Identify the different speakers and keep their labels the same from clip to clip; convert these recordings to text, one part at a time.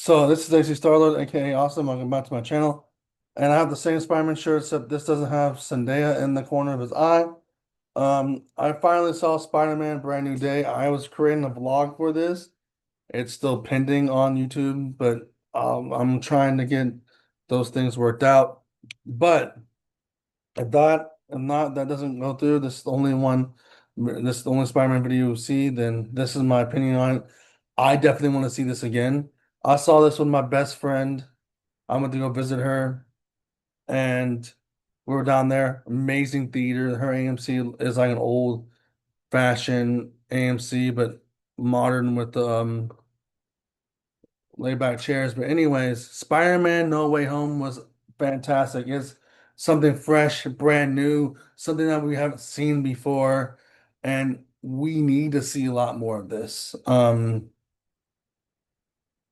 Speaker 1: So this is AC Starlord, aka Awesome. Welcome back to my channel. And I have the same Spider-Man shirt, except this doesn't have Zendaya in the corner of his eye. I finally saw Spider-Man Brand New Day. I was creating a vlog for this. It's still pending on YouTube, but I'm trying to get those things worked out. But if that doesn't go through, this is the only Spider-Man video you see, then this is my opinion on it. I definitely want to see this again. I saw this with my best friend. I went to go visit her, and we were down there. Amazing theater. Her AMC is like an old fashioned AMC, but modern with laid back chairs. But anyways, Spider-Man No Way Home was fantastic. It's something fresh, brand new, something that we haven't seen before, and we need to see a lot more of this.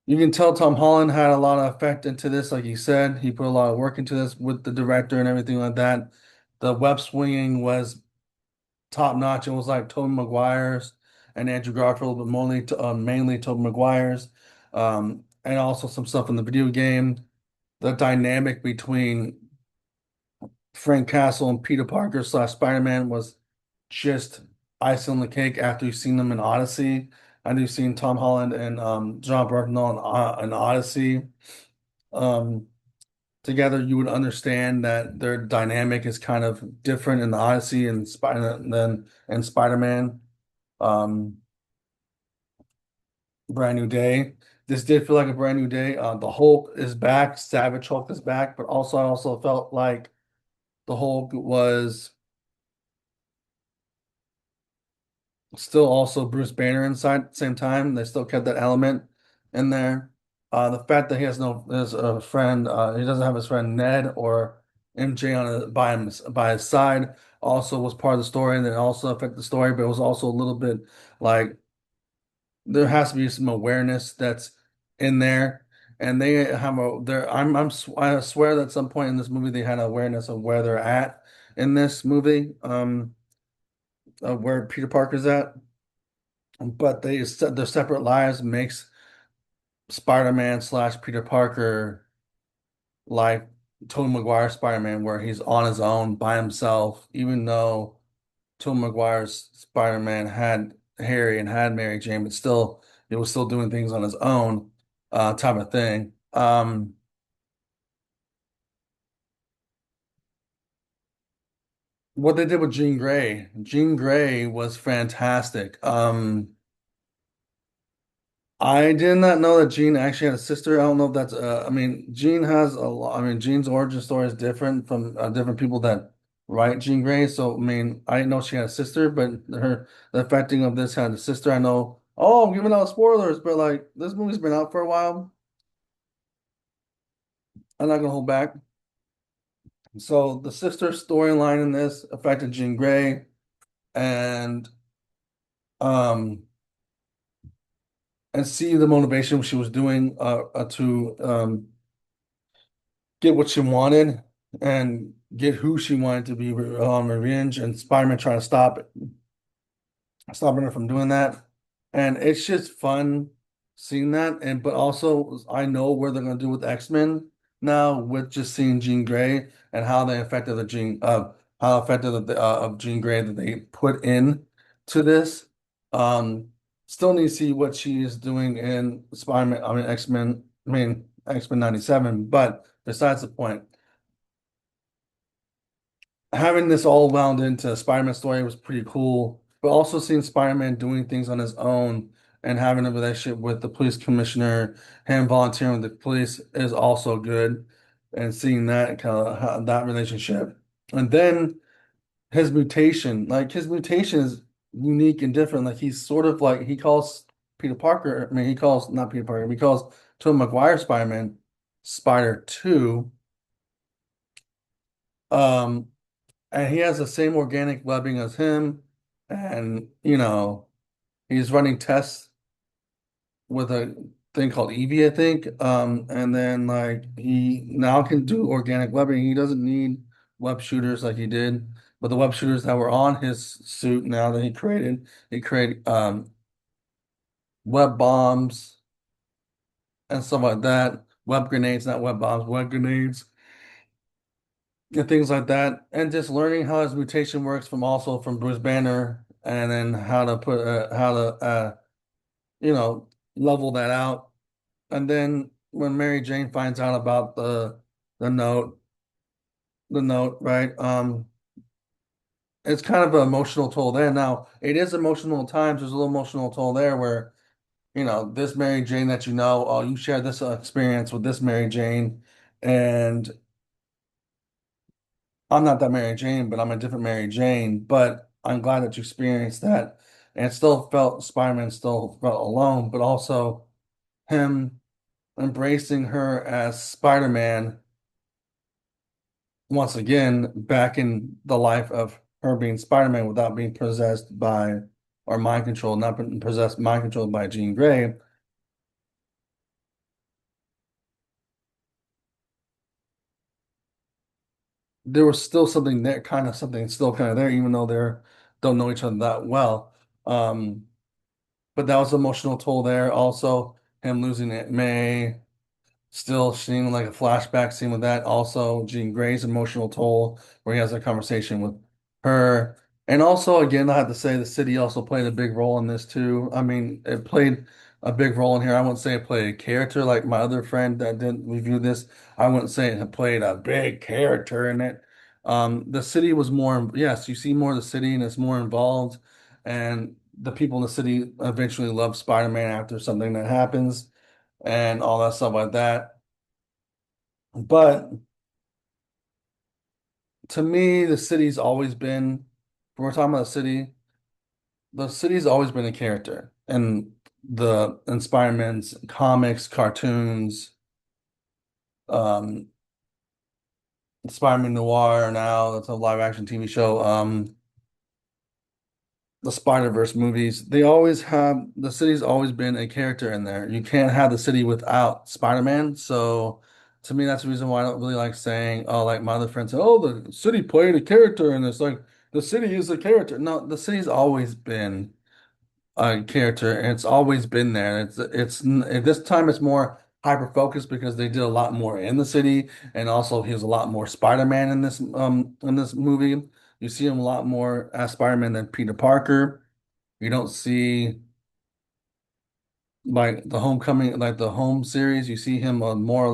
Speaker 1: You can tell Tom Holland had a lot of effect into this, like you said. He put a lot of work into this with the director and everything like that. The web swinging was top notch. It was like Tobey Maguire's and Andrew Garfield, but mainly Tobey Maguire's. And also some stuff in the video game. The dynamic between Frank Castle and Peter Parker slash Spider-Man was just icing on the cake after you've seen them in Odyssey. And you've seen Tom Holland and John Bernthal in Odyssey. Um, Together, you would understand that their dynamic is kind of different in the Odyssey and Spider than in Spider-Man. Um, Brand New Day. This did feel like a brand new day. The Hulk is back, Savage Hulk is back, but also I also felt like the Hulk was still also Bruce Banner inside at the same time. They still kept that element in there. The fact that he has a friend, he doesn't have his friend Ned or MJ by his side also was part of the story, and it also affected the story, but it was also a little bit like there has to be some awareness that's in there. And they have a there I swear that at some point in this movie they had awareness of where they're at in this movie, of where Peter Parker's at. But their separate lives makes Spider-Man slash Peter Parker like Tobey Maguire Spider-Man, where he's on his own by himself, even though Tobey Maguire's Spider-Man had Harry and had Mary Jane, but still he was still doing things on his own, type of thing. What they did with Jean Grey was fantastic. I did not know that Jean actually had a sister. I don't know if that's I mean Jean has a lot. I mean Jean's origin story is different from different people that write Jean Grey. So I mean I didn't know she had a sister, but the affecting of this had a sister. I know. Oh, I'm giving out spoilers, but like this movie's been out for a while. I'm not gonna hold back. So the sister storyline in this affected Jean Grey, and um see the motivation she was doing to get what she wanted and get who she wanted to be on revenge, and Spider-Man trying to stopping her from doing that. And it's just fun seeing that. And but also I know where they're gonna do with X-Men now with just seeing Jean Grey and how they affected the how affected of Jean Grey that they put in to this. Um Still need to see what she is doing in Spider-Man, I mean X-Men, X-Men 97, but besides the point, having this all wound into a Spider-Man story was pretty cool, but also seeing Spider-Man doing things on his own and having a relationship with the police commissioner, him volunteering with the police is also good, and seeing that kind of that relationship. And then his mutation is unique and different. Like he's sort of like he calls Peter Parker, I mean he calls not Peter Parker, he calls Tobey Maguire Spider-Man Spider 2. Um, and he has the same organic webbing as him, and he's running tests with a thing called Eevee, I think. And then like he now can do organic webbing. He doesn't need web shooters like he did, but the web shooters that were on his suit now that he created web bombs and stuff like that. Web grenades, not web bombs, web grenades, and things like that. And just learning how his mutation works from also from Bruce Banner, and then how to put how to you know level that out. And then when Mary Jane finds out about the note, the note, right? It's kind of an emotional toll there. Now, it is emotional at times. There's a little emotional toll there where, this Mary Jane that you know, oh, you share this experience with this Mary Jane, and I'm not that Mary Jane, but I'm a different Mary Jane. But I'm glad that you experienced that. And it still felt, Spider-Man still felt alone, but also him embracing her as Spider-Man once again back in the life of her being Spider-Man without being possessed by or mind controlled, not been possessed, mind controlled by Jean Grey. There was still something there, kind of something still kind of there, even though they're don't know each other that well. Um, but that was emotional toll there. Also, him losing Aunt May. Still seeing like a flashback scene with that. Also, Jean Grey's emotional toll, where he has a conversation with her. And also, again, I have to say the city also played a big role in this too. I mean, it played a big role in here. I wouldn't say it played a character like my other friend that didn't review this. I wouldn't say it played a big character in it. The city was more, yes, you see more of the city and it's more involved. And the people in the city eventually love Spider-Man after something that happens and all that stuff like that. But to me, the city's always been, when we're talking about the city's always been a character. And the in Spider-Man's comics, cartoons, um, Spider-Man Noir now, that's a live action TV show, the Spider-Verse movies, the city's always been a character in there. You can't have the city without Spider-Man. So to me, that's the reason why I don't really like saying, oh, like my other friends say, oh, the city played a character, and it's like the city is a character. No, the city's always been a character, and it's always been there. At this time it's more hyper focused because they did a lot more in the city, and also he was a lot more Spider-Man in this movie. You see him a lot more as Spider-Man than Peter Parker. You don't see like the Homecoming, like the Home series. You see him more more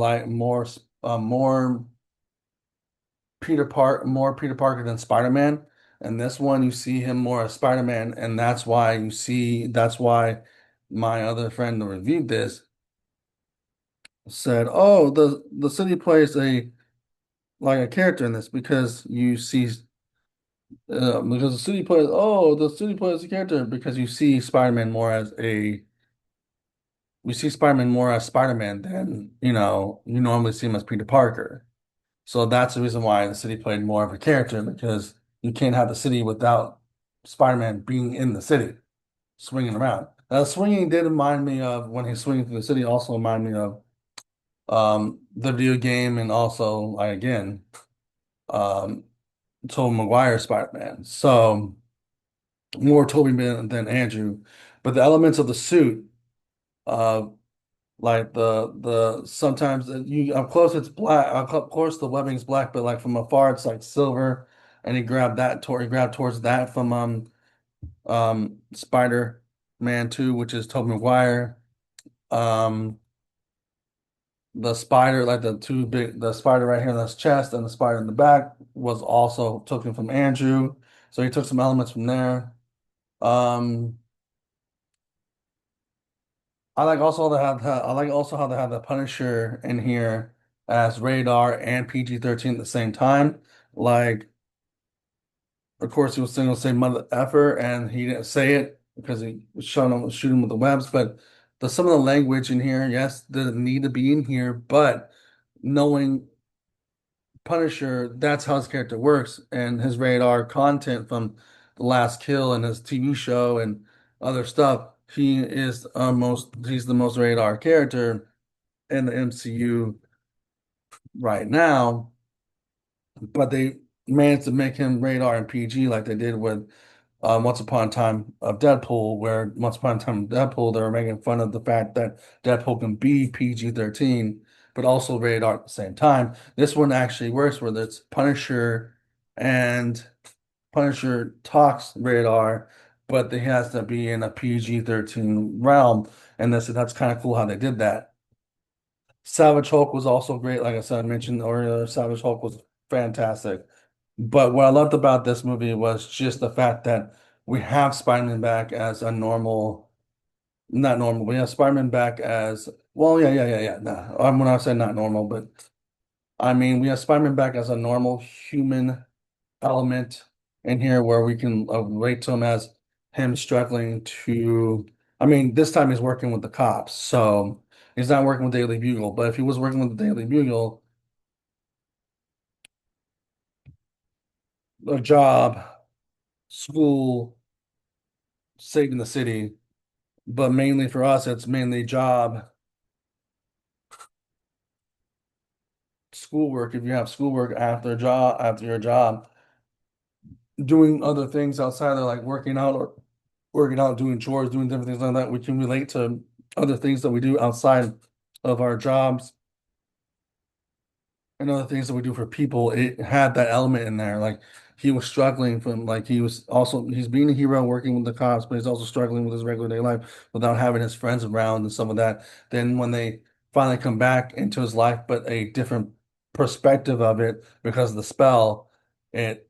Speaker 1: Peter Parker than Spider-Man. And this one, you see him more as Spider-Man, and that's why my other friend who reviewed this said, "Oh, the city plays a like a character in this because you see because the city plays a character because you see Spider-Man more as a we see Spider-Man more as Spider-Man than, you normally see him as Peter Parker. So that's the reason why the city played more of a character because you can't have the city without Spider-Man being in the city, swinging around. Swinging did remind me of when he's swinging through the city, also remind me of the video game and also, like, again, um, Tobey Maguire Spider-Man. So more Tobey than Andrew. But the elements of the suit, uh, like the sometimes you up close it's black. Up close the webbing's black, but like from afar it's like silver. And he grabbed towards that from Spider-Man 2, which is Tobey Maguire. Um the spider, like the spider right here in his chest and the spider in the back was also taken from Andrew. So he took some elements from there. Um I like also how they have the Punisher in here as radar and PG-13 at the same time. Like, of course, he was going to say mother effer, and he didn't say it because he was shooting with the webs. But some of the language in here, yes, didn't need to be in here. But knowing Punisher, that's how his character works, and his radar content from The Last Kill and his TV show and other stuff. He's the most radar character in the MCU right now, but they managed to make him radar and PG like they did with Once Upon a Time of Deadpool, where Once Upon a Time of Deadpool, they were making fun of the fact that Deadpool can be PG-13, but also rated R at the same time. This one actually works where it's Punisher and Punisher talks rated R, but he has to be in a PG-13 realm. And that's kind of cool how they did that. Savage Hulk was also great. Like I said, I mentioned earlier, Savage Hulk was fantastic. But what I loved about this movie was just the fact that we have Spider-Man back as a normal, not normal. We have Spider-Man back as, well, yeah. Nah, when I say not normal, but I mean, we have Spider-Man back as a normal human element in here where we can relate to him as him struggling to, I mean, this time he's working with the cops. So he's not working with Daily Bugle, but if he was working with the Daily Bugle, a job, school, saving the city. But mainly for us, it's mainly job, schoolwork. If you have schoolwork after your job, doing other things outside of like working out, doing chores, doing different things like that, we can relate to other things that we do outside of our jobs and other things that we do for people. It had that element in there. Like he was struggling from like he's being a hero working with the cops, but he's also struggling with his regular day life without having his friends around and some of that. Then when they finally come back into his life, but a different perspective of it because of the spell, it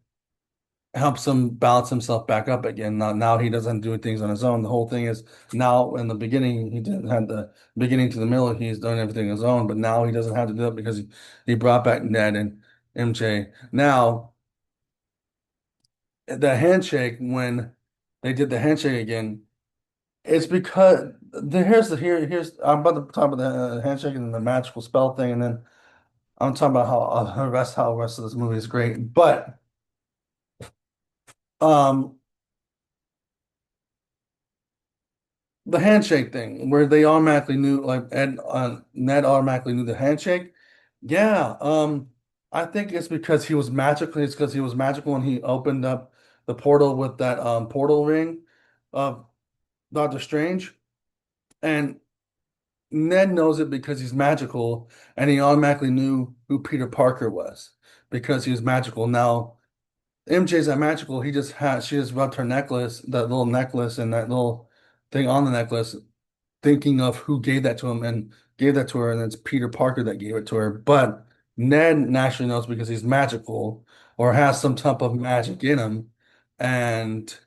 Speaker 1: helps him balance himself back up again. Now he doesn't do things on his own. The whole thing is now in the beginning, he didn't have the beginning to the middle, he's done everything on his own, but now he doesn't have to do it because he brought back Ned and MJ. Now, the handshake, when they did the handshake again, it's because here's I'm about to talk about the handshake and the magical spell thing, and then I'm talking about how the rest of this movie is great. But um the handshake thing where they automatically knew like Ned automatically knew the handshake. Yeah, I think it's because he was magical. It's because he was magical and he opened up the portal with that portal ring of Doctor Strange. And Ned knows it because he's magical and he automatically knew who Peter Parker was because he was magical. Now MJ's not magical. She just rubbed her necklace, that little necklace and that little thing on the necklace thinking of who gave that to him and gave that to her, and it's Peter Parker that gave it to her. But Ned naturally knows because he's magical or has some type of magic in him, and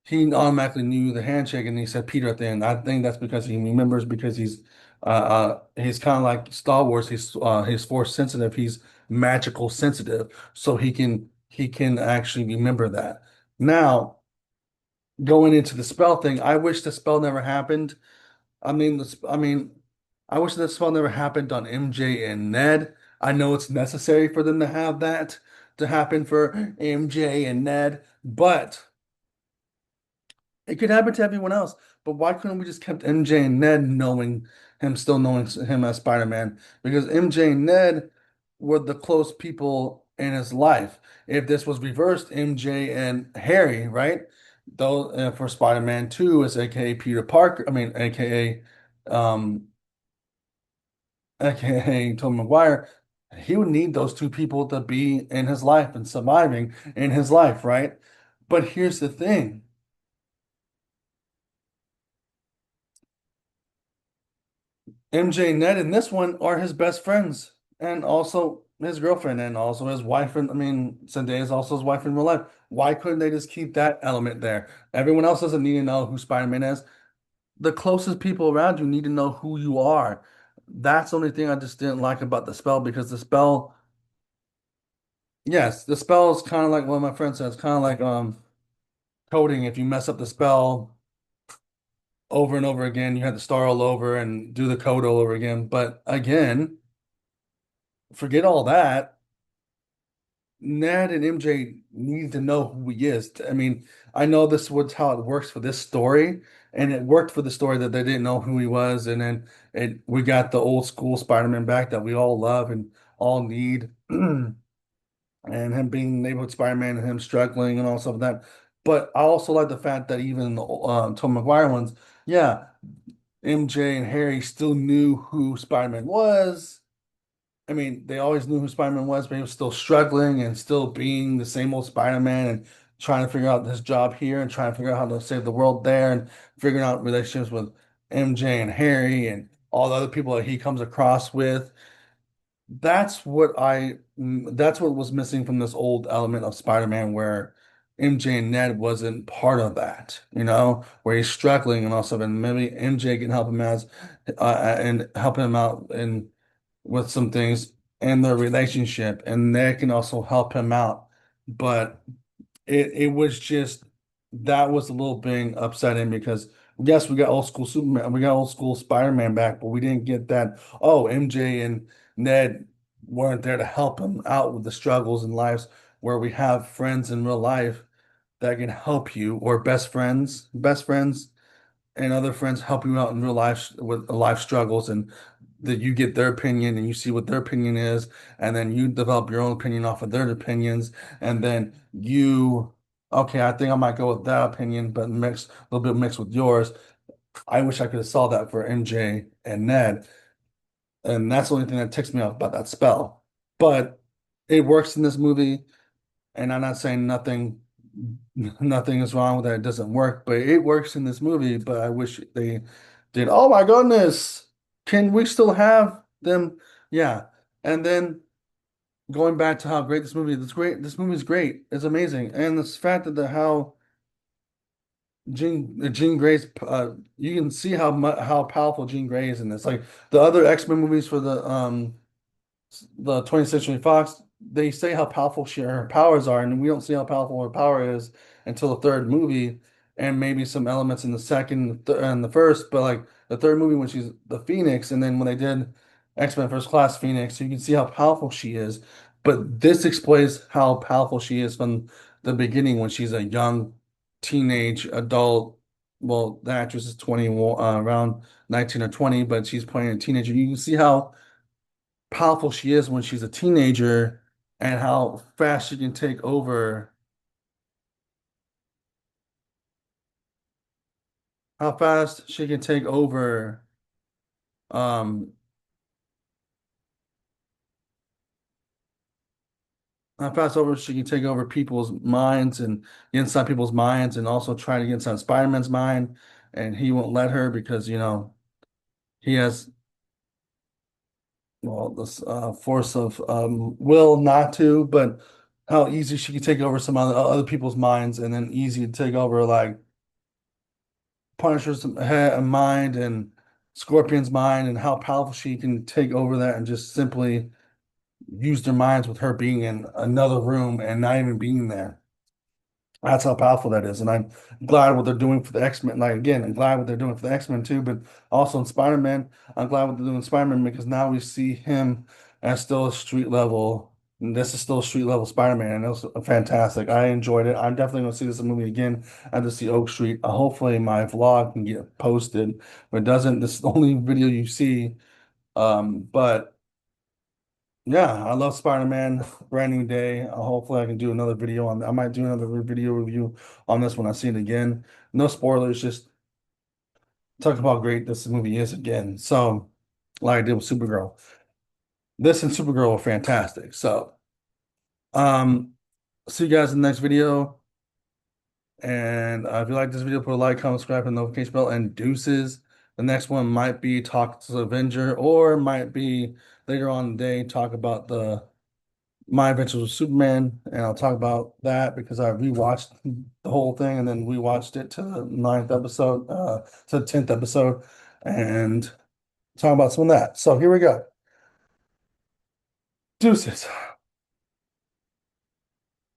Speaker 1: he automatically knew the handshake and he said Peter at the end. I think that's because he remembers because he's kind of like Star Wars. He's force sensitive. He's magical sensitive, so he can actually remember that. Now, going into the spell thing, I wish the spell never happened. I mean, I wish this spell never happened on MJ and Ned. I know it's necessary for them to have that to happen for MJ and Ned, but it could happen to everyone else. But why couldn't we just kept MJ and Ned still knowing him as Spider-Man? Because MJ and Ned were the close people in his life. If this was reversed, MJ and Harry, right? Though for Spider-Man 2 is AKA Peter Parker, I mean aka Tobey Maguire, he would need those two people to be in his life and surviving in his life, right? But here's the thing. MJ and Ned in this one are his best friends and also his girlfriend and also his wife. And I mean, Zendaya is also his wife in real life. Why couldn't they just keep that element there? Everyone else doesn't need to know who Spider-Man is. The closest people around you need to know who you are. That's the only thing I just didn't like about the spell because the spell, yes, the spell is kind of like what my friend says, kind of like coding. If you mess up the spell over and over again, you have to start all over and do the code all over again. But again, forget all that. Ned and MJ need to know who he is. I mean, I know this was how it works for this story, and it worked for the story that they didn't know who he was, and then we got the old school Spider-Man back that we all love and all need, and him being neighborhood Spider-Man and him struggling and all stuff like that. But I also like the fact that even the Tom Maguire ones, yeah, MJ and Harry still knew who Spider-Man was. I mean, they always knew who Spider-Man was, but he was still struggling and still being the same old Spider-Man and trying to figure out his job here and trying to figure out how to save the world there and figuring out relationships with MJ and Harry and all the other people that he comes across with. That's what was missing from this old element of Spider-Man where MJ and Ned wasn't part of that, where he's struggling and also and maybe MJ can help him and help him out and with some things in their relationship, and Ned can also help him out. But it was just that was a little bit upsetting because yes, we got old school Superman, we got old school Spider-Man back, but we didn't get that. Oh, MJ and Ned weren't there to help him out with the struggles in lives where we have friends in real life that can help you, or best friends and other friends help you out in real life with life struggles, and that you get their opinion and you see what their opinion is, and then you develop your own opinion off of their opinions, and then okay, I think I might go with that opinion, but a little bit mixed with yours. I wish I could have saw that for MJ and Ned, and that's the only thing that ticks me off about that spell. But it works in this movie, and I'm not saying nothing is wrong with that. It doesn't work, but it works in this movie. But I wish they did. Oh my goodness, can we still have them? Yeah. And then going back to how great this movie is, it's great. This movie is great. It's amazing, and the fact that how Jean Grey's you can see how powerful Jean Grey is in this. Like the other X-Men movies for the 20th Century Fox, they say how powerful her powers are, and we don't see how powerful her power is until the third movie, and maybe some elements in the second and the first. But like the third movie when she's the Phoenix, and then when they did X-Men First Class Phoenix, you can see how powerful she is. But this explains how powerful she is from the beginning when she's a young teenage adult. Well, the actress is 20, around 19 or 20, but she's playing a teenager. You can see how powerful she is when she's a teenager and how fast she can take over, how fast she can take over, um, how fast over she can take over people's minds and get inside people's minds and also try to get inside Spider-Man's mind. And he won't let her because, he has, well, this force of will not to, but how easy she can take over some other people's minds and then easy to take over like Punisher's mind and Scorpion's mind and how powerful she can take over that and just simply use their minds with her being in another room and not even being there. That's how powerful that is. And I'm glad what they're doing for the X-Men. Like again, I'm glad what they're doing for the X-Men too, but also in Spider-Man, I'm glad what they're doing in Spider-Man because now we see him as still a street level. And this is still a street level Spider-Man, and it was fantastic. I enjoyed it. I'm definitely going to see this movie again at the see Oak Street. Hopefully, my vlog can get posted. If it doesn't, this is the only video you see. But yeah, I love Spider-Man. Brand new day. Hopefully, I can do another video on. I might do another video review on this when I see it again. No spoilers, just talk about how great this movie is again. So, like I did with Supergirl, this and Supergirl are fantastic. So, um, see you guys in the next video. And if you like this video, put a like, comment, subscribe, and notification bell, and deuces. The next one might be Talk to the Avenger, or might be later on in the day talk about the My Adventures with Superman, and I'll talk about that because I rewatched the whole thing and then rewatched it to the ninth episode, to the 10th episode, and talk about some of that. So here we go. Deuces.